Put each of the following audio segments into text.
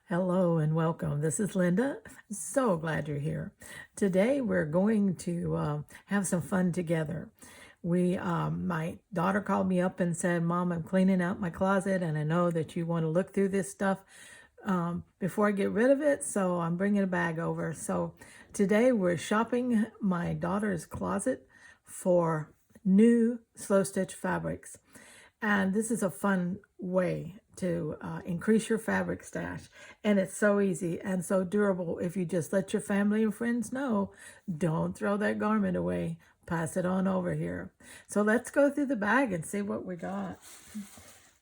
Hello and welcome. This is Linda. So glad you're here. Today we're going to have some fun together. My daughter called me up and said, "Mom, I'm cleaning out my closet, and I know that you want to look through this stuff before I get rid of it, so I'm bringing a bag over." So today we're shopping my daughter's closet for new slow stitch fabrics. And this is a fun way to increase your fabric stash. And it's so easy and so durable if you just let your family and friends know, don't throw that garment away. Pass it on over here. So let's go through the bag and see what we got.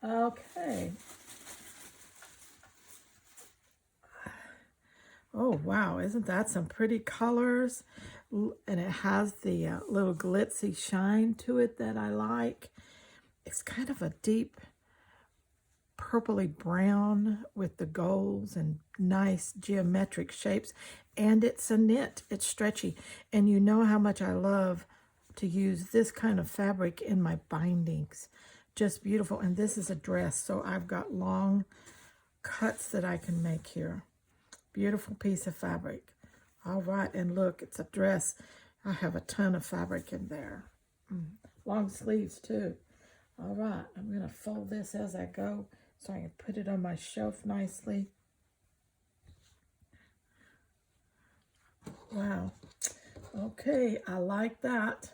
Okay. Oh, wow. Isn't that some pretty colors? And it has the little glitzy shine to it that I like. It's kind of a deep purpley brown with the golds and nice geometric shapes. And it's a knit. It's stretchy. And you know how much I love to use this kind of fabric in my bindings. Just beautiful. And this is a dress, so I've got long cuts that I can make here. Beautiful piece of fabric. All right, and look, it's a dress. I have a ton of fabric in there. Long sleeves too. All right, I'm going to fold this as I go so I can put it on my shelf nicely. Wow. Okay, I like that.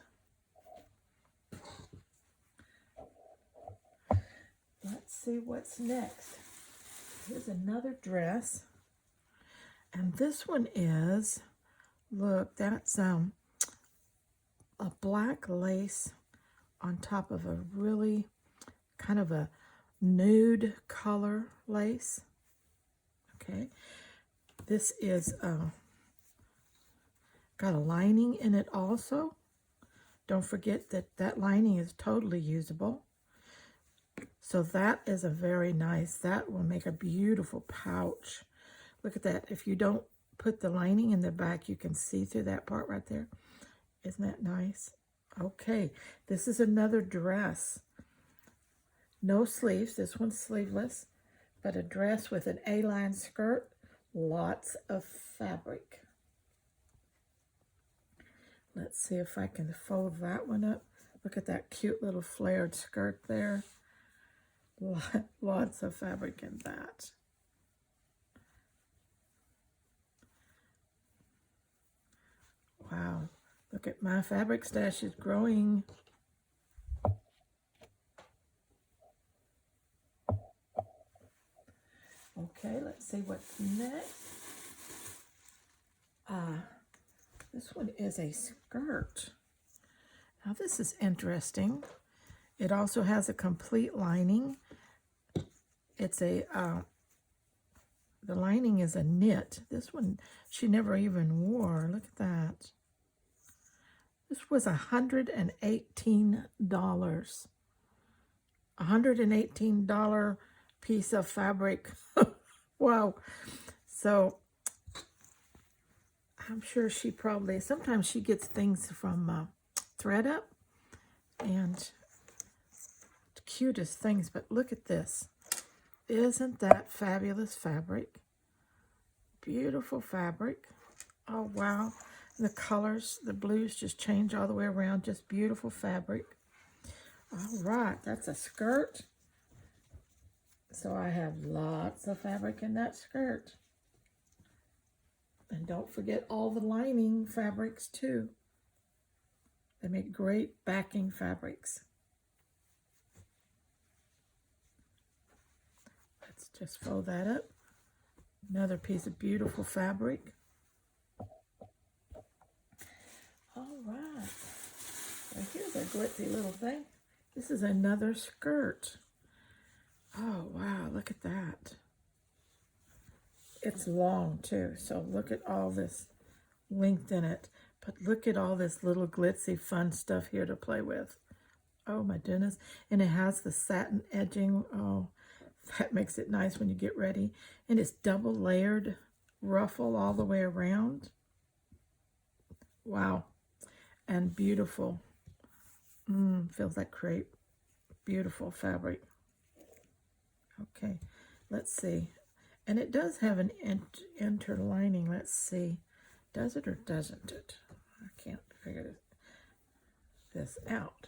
Let's see what's next. Here's another dress. And this one is, look, that's a black lace on top of a really kind of a nude color lace. Okay, this is got a lining in it also. Don't forget that that lining is totally usable. So that is a very nice, that will make a beautiful pouch. Look at that. If you don't put the lining in the back, you can see through that part right there. Isn't that nice? Okay, this is another dress. No sleeves. This one's sleeveless, but a dress with an A-line skirt. Lots of fabric. Let's see if I can fold that one up. Look at that cute little flared skirt there. Lots of fabric in that. Wow, look at my fabric stash is growing. Okay, let's see what's next. This one is a skirt. Now this is interesting. It also has a complete lining. It's a, the lining is a knit. This one she never even wore. Look at that. This was $118. $118 piece of fabric. Wow. So I'm sure she probably, sometimes she gets things from ThreadUp and cutest things, but look at this. Isn't that fabulous fabric? Beautiful fabric. Oh, wow. The colors, the blues just change all the way around. Just beautiful fabric. All right, that's a skirt. So I have lots of fabric in that skirt. And don't forget all the lining fabrics too. They make great backing fabrics. Let's just fold that up. Another piece of beautiful fabric. All right. Now here's a glitzy little thing. This is another skirt. Oh, wow, look at that. It's long too, so look at all this length in it. But look at all this little glitzy fun stuff here to play with. Oh my goodness. And it has the satin edging. Oh, that makes it nice when you get ready. And it's double layered ruffle all the way around. Wow. And beautiful. Feels like crepe. Beautiful fabric. Okay, let's see. And it does have an interlining. Let's see. Does it or doesn't it? I can't figure this out.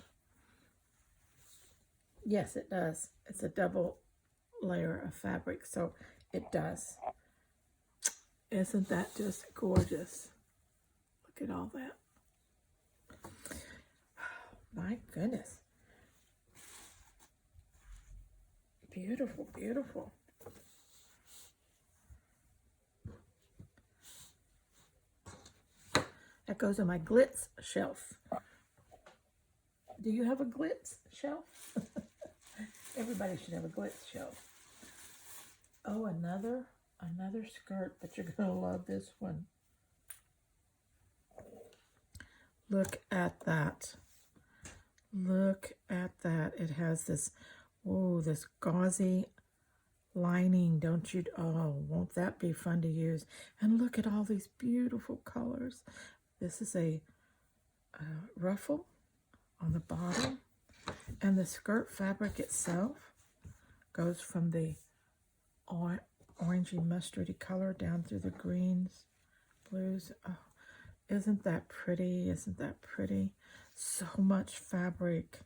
Yes, it does. It's a double layer of fabric, so it does. Isn't that just gorgeous? Look at all that. My goodness. Beautiful, beautiful. That goes on my glitz shelf. Do you have a glitz shelf? Everybody should have a glitz shelf. Oh, another skirt, but you're gonna love this one. Look at that. Look at that. It has this, whoa, this gauzy lining, don't you? Oh, won't that be fun to use? And look at all these beautiful colors. This is a ruffle on the bottom, and the skirt fabric itself goes from the orangey mustardy color down through the greens, blues. Oh, isn't that pretty? Isn't that pretty? So much fabric.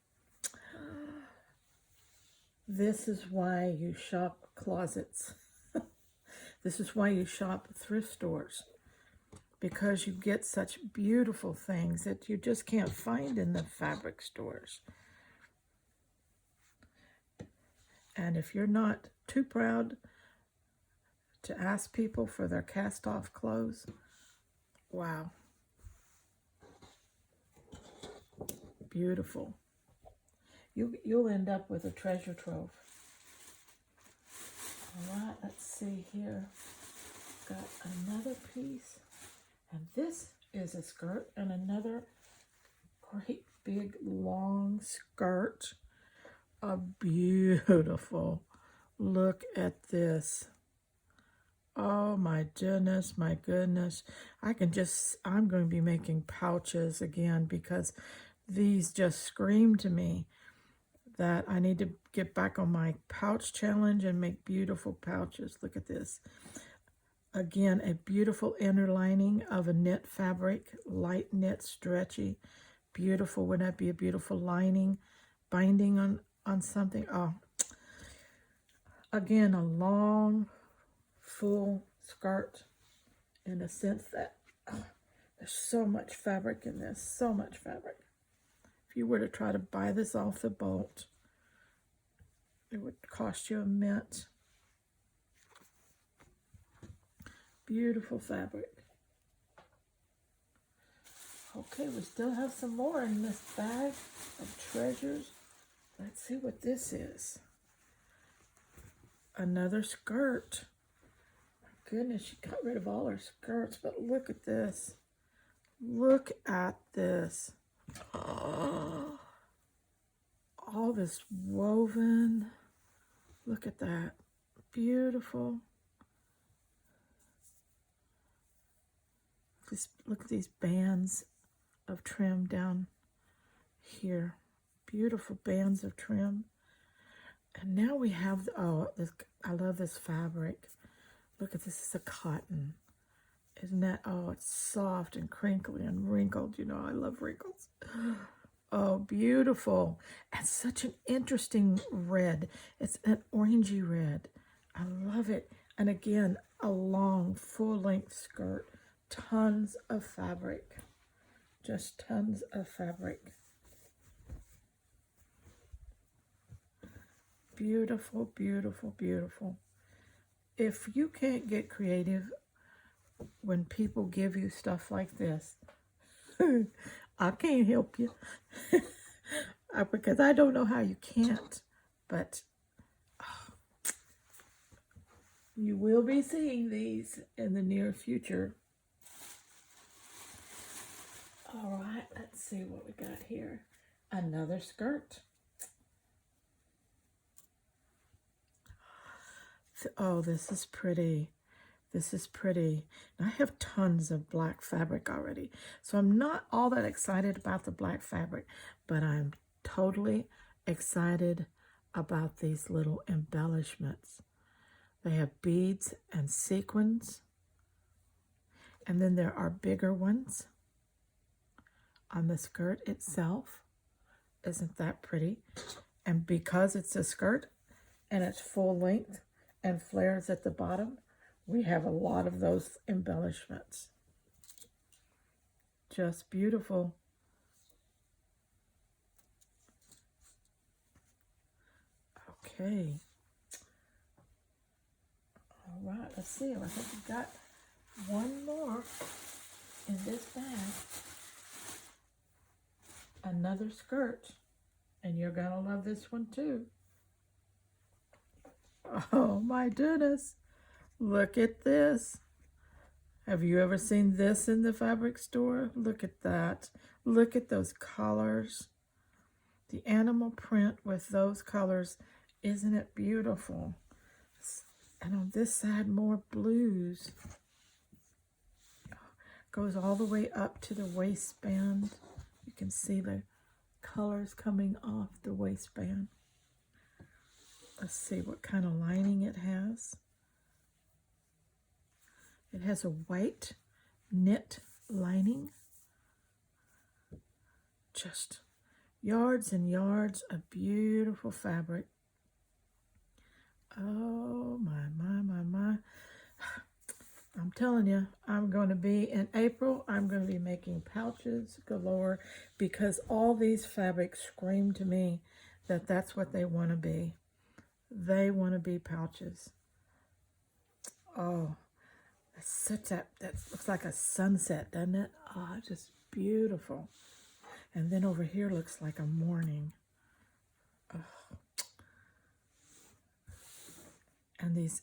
This is why you shop closets. This is why you shop thrift stores, because you get such beautiful things that you just can't find in the fabric stores. And if you're not too proud to ask people for their cast-off clothes, wow. Beautiful. You'll end up with a treasure trove. All right, let's see here. Got another piece. And this is a skirt and another great big long skirt. Beautiful. Look at this. Oh my goodness, my goodness. I'm going to be making pouches again, because these just scream to me that I need to get back on my pouch challenge and make beautiful pouches. Look at this. Again, a beautiful inner lining of a knit fabric, light knit, stretchy. Beautiful. Wouldn't that be a beautiful lining, binding on something? Oh, again, a long, full skirt, in a sense that there's so much fabric in this, so much fabric. If you were to try to buy this off the bolt, it would cost you a mint. Beautiful fabric. Okay, we still have some more in this bag of treasures. Let's see what this is. Another skirt. My goodness, she got rid of all her skirts, but look at this. Look at this. Oh, all this woven. Look at that. Beautiful. Look at these bands of trim down here. Beautiful bands of trim. And now we have, this, I love this fabric. Look at this, it's a cotton. Isn't that, oh, it's soft and crinkly and wrinkled. You know, I love wrinkles. Oh, beautiful. And such an interesting red. It's an orangey red. I love it. And again, a long, full-length skirt. Tons of fabric. Just tons of fabric. Beautiful, beautiful, beautiful. If you can't get creative when people give you stuff like this, I can't help you. Because I don't know how you can't. But you will be seeing these in the near future. All right, let's see what we got here. Another skirt. Oh, this is pretty. This is pretty. And I have tons of black fabric already, so I'm not all that excited about the black fabric, but I'm totally excited about these little embellishments. They have beads and sequins. And then there are bigger ones on the skirt itself. Isn't that pretty? And because it's a skirt and it's full length and flares at the bottom, we have a lot of those embellishments. Just beautiful. Okay. All right, let's see. I think we've got one more in this bag. Another skirt. And you're going to love this one too. Oh my goodness. Look at this. Have you ever seen this in the fabric store? Look at that. Look at those colors. The animal print with those colors. Isn't it beautiful? And on this side, more blues. Goes all the way up to the waistband. You can see the colors coming off the waistband. Let's see what kind of lining it has. It has a white knit lining. Just yards and yards of beautiful fabric. Oh, my. I'm telling you, I'm going to be, in April, I'm going to be making pouches galore because all these fabrics scream to me that that's what they want to be. They want to be pouches. Oh, that looks like a sunset, doesn't it? Oh, just beautiful. And then over here looks like a morning. Oh. And this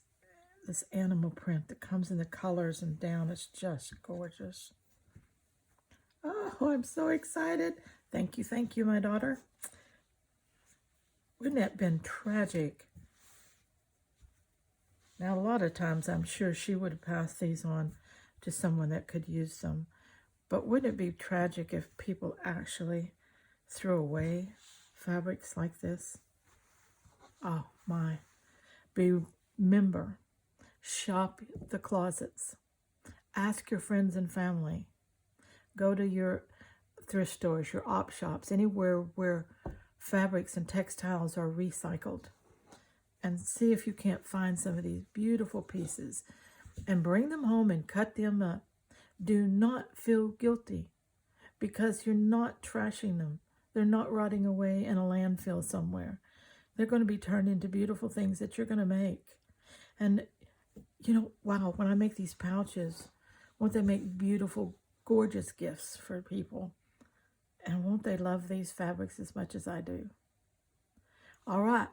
animal print that comes in the colors and down is just gorgeous. Oh, I'm so excited. Thank you, my daughter. Wouldn't that have been tragic? Now, a lot of times I'm sure she would have passed these on to someone that could use them. But wouldn't it be tragic if people actually threw away fabrics like this? Oh, my. Remember, shop the closets. Ask your friends and family. Go to your thrift stores, your op shops, anywhere where fabrics and textiles are recycled. And see if you can't find some of these beautiful pieces. And bring them home and cut them up. Do not feel guilty because you're not trashing them. They're not rotting away in a landfill somewhere. They're going to be turned into beautiful things that you're going to make. And, you know, wow, when I make these pouches, won't they make beautiful, gorgeous gifts for people? And won't they love these fabrics as much as I do? All right.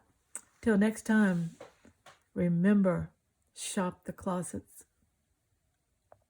Till next time, remember, shop the closets.